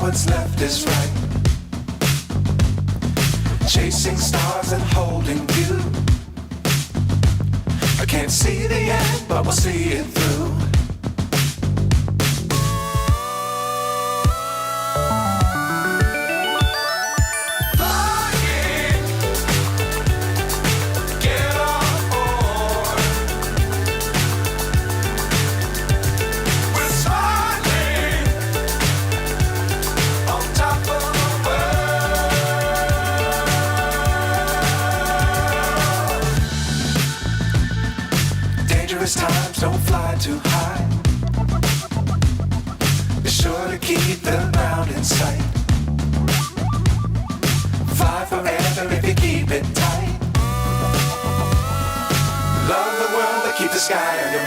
what's left is right. Chasing stars and holding you. I can't see the end, but we'll see it through. Times don't fly too high. Be sure to keep the ground in sight. Fly forever if you keep it tight. Love the world but keep the sky on your